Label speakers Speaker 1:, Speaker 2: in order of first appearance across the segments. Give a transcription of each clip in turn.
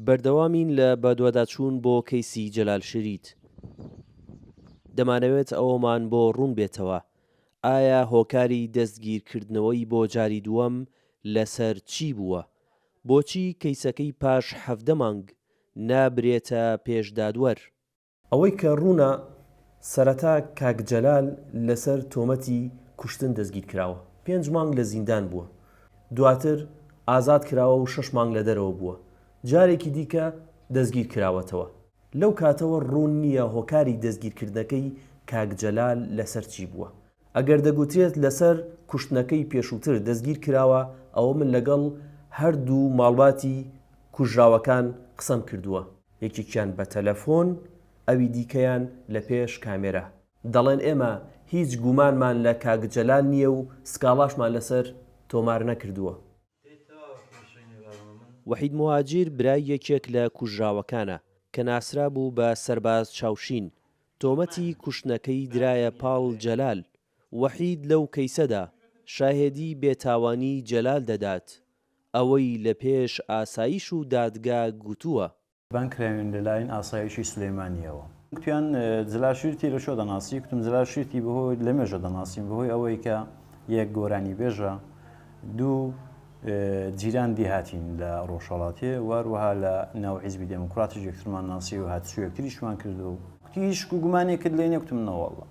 Speaker 1: بەردەوامین لە بەدواداچوون بۆ کەیسی جەلال شریت. دەمانەوێت ئەوەمان بۆ ڕوون بێتەوە ئایا هۆکاری دەستگیرکردنەوەی بۆ جاری دووەم لەسەر چی بووە؟ بۆچی کەیسەکەی پاش 17 مانگ نابرێتە پێشدادوەر؟
Speaker 2: ئەوەی کە ڕوونە سەرەتا کاک جەلال لەسەر تۆمەتی کوشتن دەستگیر کراوە، 5 مانگ لە زیندان بووە، دواتر ئازاد کراوە و 6 مانگ لە دەرەوە بووە، جارێکی دیکە دەستگیر کراوەتەوە. لەو کاتەوە ڕوون نییە هۆکاری دەستگیرکردنەکەی کاک جەلال لەسەر چی بووە. ئەگەر دەگوترێت لەسەر کوشتنەکەی پێشووتر دەستگیر کراوە، ئەوە من لەگەڵ هەردوو ماڵباتی کوژراوەکان قسەم کردووە، یەکێکیان بە تەلەفۆن، ئەوی دیکەیان لە پێش کامێرە. دەڵێن ئێمە هیچ گومانمان لە کاک جەلال نییە و سکاڵاشمان لەسەر تۆمار نەکردووە.
Speaker 1: وەحید موهاجیر برای یەکێک لە کوژراوەکانە کە ناسرا بوو بە سەرباز چاوشین. تۆمەتی کوشتنەکەی درایە پاڵ جەلال. وەحید لەو کەیسەدا شاهێدی بێتاوانی جەلال دەدات، ئەوەی لە پێش ئاسایش و دادگا گوتووە.
Speaker 3: بانکراوین لەلایەن ئاسایشی سلێمانیەوە. گوتیان جەلال شریتی لە شۆ دەناسی، گوتم جەلال شریتی بەهۆی لە مێژە دەناسیم، بەهۆی ئەوەی کە یەک گۆرانی بێژە، دوو جیران دیهاتین لە ڕۆژهەڵاتێ، واروەها لە ناو حیزبی دموکراتیش یەکترمان ناسی و هاتوچۆ یەکتریشمان کردو. گوتی هیچ گومانێکت لێ نییە؟ گوتم نەوەڵڵا.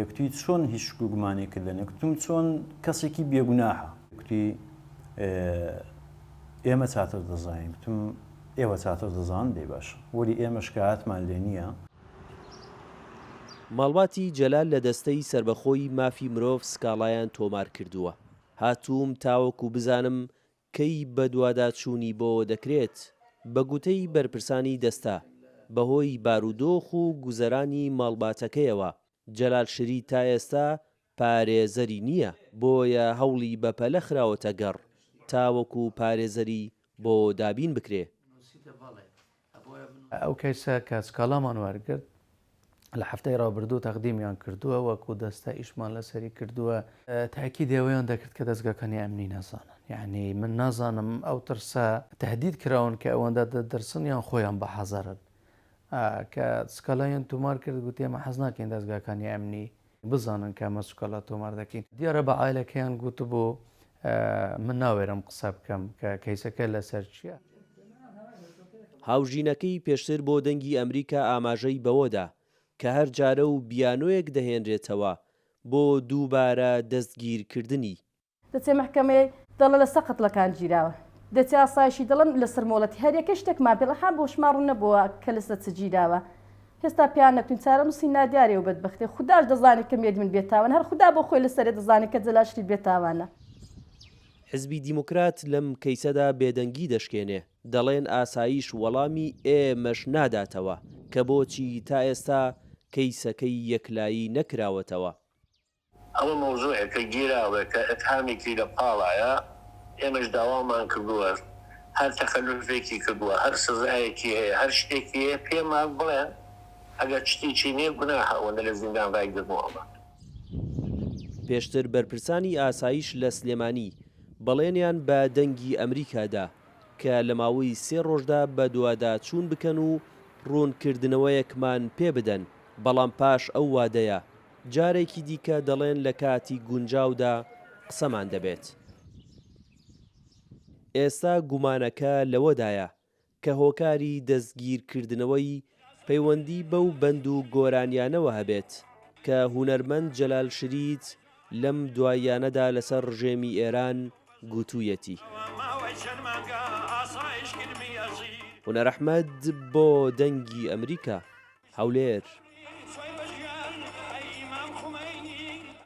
Speaker 3: گوتی چۆن هیچ گومانێکت لێ نییە؟ گوتم چۆن کەسێکی بێگوناحە. گوتی ئێمە چاتر دەزانین. گوتم ئێوە چاتر دەزان دەی باشە، وەری ئێمەش کە هاتمان لێ نییە.
Speaker 1: ماڵباتی جەلال لە دەستەی سربەخۆی مافی مرۆڤ سکاڵایان تۆمار کردووە. هاتووم تاوەکو بزانم کەی بەدواداچوونی بۆ دەکرێت. بە گوتەی بەرپرسانی دەستا بەهۆی بارودۆخ و گوزەرانی ماڵباتەکەیەوە جەلال شریت تا ئێستا پارێزەری نییە، بۆیە هەوڵی بەپەلە خراوەتە گەڕ تاوەکو پارێزەری بۆ دابین بکرێ.
Speaker 4: ئەو کەیسە کە سکاڵامان وەرگرت لە هەفتەی ڕابردوو تەقدیمیان کردووە، وەکو دەستە ئیشمان لەسەری کردووە. تاکید ئەوەیان دەکرد کە دەستگاکانی ئەمنی نەزانن، یعنی من نازانم ئەو ترسە تهدید کراون کە ئەوەندە دەدرسن یان خۆیان بە حەزەرن. کە سکاڵایان تۆمار کرد، گوتی ئێمە حەز ناکەین دەستگاکانی ئەمنی بزانن کە ئەمە سکاڵا تۆمار دەکەین. دیارە بە عایلەکەیان گوتبوو من ناوێرم قسە بکەم کە کەیسەکە لەسەر چییە.
Speaker 1: هاوژینەکەی پێشتر بۆ دەنگی ئەمریکا ئاماژەی بەوەدا کە هەر جارە و بیانۆیەک دەهێنرێتەوە بۆ دووبارە دەستگیرکردنی.
Speaker 5: دەچێ محکەمەی دەڵە لە سەقەتڵەکان گیراوە، دەچێ ئاسایشی دەڵن لە سەرمۆڵەتی هەریەکە شتێکمان پێڵەحان بۆ شماڕوو نەبووە کە لەسە چ گیراوە. هێستا پیان نەکوین چارە نووسی نادیارێ و بەدبەختێ خودداش دەزانێت کە مێردی من بێتاوان، هەر خوددا بۆ خۆی لەسەرێ دەزانێت کە جەلال شریت بێتاوانە.
Speaker 1: حزبی دیموکرات لەم کەیسەدا بێدەنگی دەشکێنێ، دەڵێن ئاسایش وەڵامی ئێمەش ناداتەوە کە بۆچی تا ئێستا کەیسەکەی یەکلایی نەکراوەتەوە.
Speaker 6: ئەوە مەوزوعێکە گیراوە کە ئەتهامێکی لە پاڵایە، ئێمەش داوامان کردووە، هەر تەخەلوفێکی کردووە، هەر سزایەکی هەیە، هەر شتێکی هەیە پێمان بڵێن ئەگەر شتێکی نییە گوناحە ئەوەندە لە زیندان ڕایگرتنەوەمە.
Speaker 1: پێشتر بەرپرسانی ئاسایش لە سلێمانی بەڵێنیان بە دەنگی ئەمریکادا کە لە ماوەی 3 ڕۆژدا بە دوواداچوون بکەن و ڕوونکردنەوەیەکمان پێ بدەن، بەڵام پاش ئەو وادەیە جارێکی دیکە دەڵێن لە کاتی گونجاودا قسەمان دەبێت. ئێستا گومانەکە لەوەدایە کە هۆکاری دەستگیرکردنەوەی پەیوەندی بەو بەند و گۆرانیانەوە هەبێت کە هونەرمەند جەلال شریت لەم دواییانەدا لەسەر ڕژێمی ئێران گوتوویەتی. هونەر ئەحمەد بۆ دەنگی ئەمریکا، هەولێر.